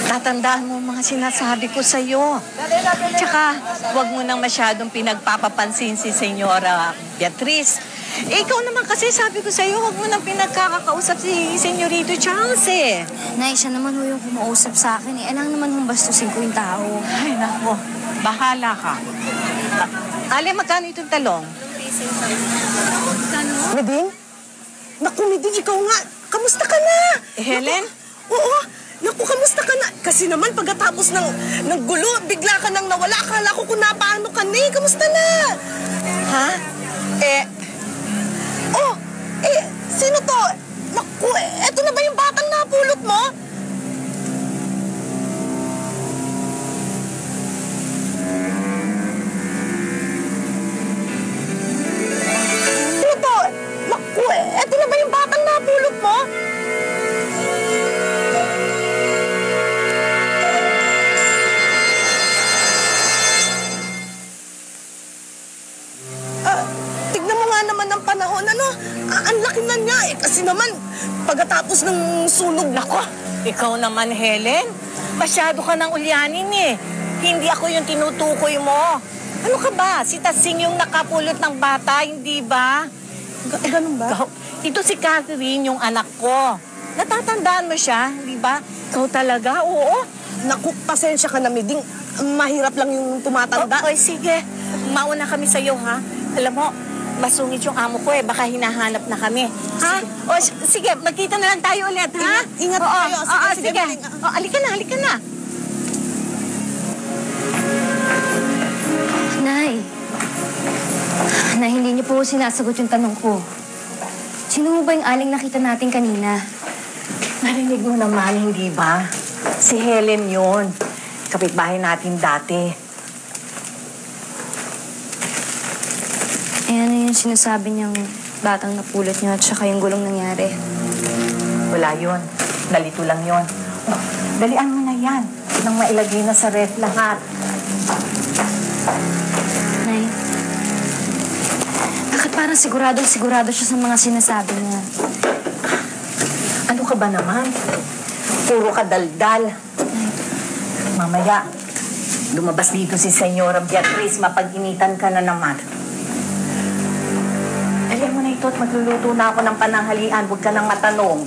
tatandaan mo mga sinasabi ko sa'yo. Tsaka, huwag mo nang masyadong pinagpapapansin si Senyora Beatriz. Ikaw naman kasi sabi ko sa'yo, huwag mo nang pinagkakakausap si Senyorito Charles eh. Nay, siya naman ho yung kumausap sa akin eh. Alang naman hong bastusin ko yung tao. Ay, nako. Bahala ka. Ale, magkano itong talong? Meding? Naku, Meding, ikaw nga. Kamusta ka na? Helen? Oo. Naku, kamusta ka na? Kasi naman pagkatapos ng gulo, bigla ka nang nawala. Akala ko kung napaano ka na eh. Kamusta na? Ha? Sino to? Naku, eto na ba yung batang napulot mo? Sino to? Naku, eto na ba yung batang napulot mo? Tignan mo nga naman ang panahon, ano? Ang laki na niya eh. Kasi naman, pagkatapos ng sunog Nako, ikaw naman, Helen. Masyado ka nang ulyanin eh. Hindi ako yung tinutukoy mo. Ano ka ba? Si Tasing yung nakapulot ng bata, hindi ba? Ganun ba? Ito si Catherine, yung anak ko. Natatandaan mo siya, di ba? Ikaw talaga, oo. Naku, pasensya ka na, Meding. Mahirap lang yung tumatanda. Oy, sige. Mauna kami sa'yo, ha? Alam mo, masungit yung amo ko eh. Baka hinahanap na kami. Ha? O, sige, magkita na lang tayo ulit, ha? Ingat Oo, tayo. Sige. O, halika na, halika na. Nay. Nay, hindi niyo po sinasagot yung tanong ko. Sino mo ba yung aling nakita natin kanina? Narinig mo naman, hindi ba? Si Helen yun. Kapitbahay natin dati. Eh, ano yung sinasabi niyang batang napulot niyo at saka yung gulong nangyari? Wala yun. Dalito lang yun. Oh, dalian mo na yan. Nang mailagay na sa ref lahat. Nay, bakit parang sigurado siya sa mga sinasabi niya? Ano ka ba naman? Puro ka daldal. Mamaya, lumabas dito si Senyora Beatriz, mapag-initan ka na naman. Alam mo na ito at magluluto na ako ng pananghalian. Huwag ka nang matanong.